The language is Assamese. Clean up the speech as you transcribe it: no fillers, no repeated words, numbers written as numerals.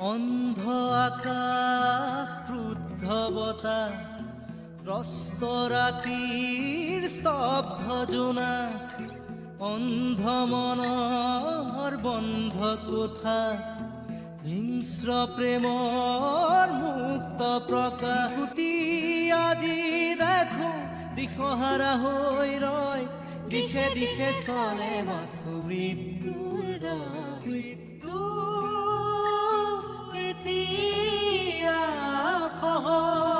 অন্ধ আকাশ ক্ৰুদ্ধ বতাহ ত্ৰস্ত ৰাতিৰ স্তব্ধ জোনাক অন্ধ মনৰ বন্ধ কোঠা হিংস্ৰ প্ৰেমৰ মুক্ত প্ৰকাশ কুটি আজি দেখো দিশহাৰা হৈ ৰয় দিশে দিশে চলে মাথো মৃত্যুৰ মৃত্যু এতিয়া খহৰ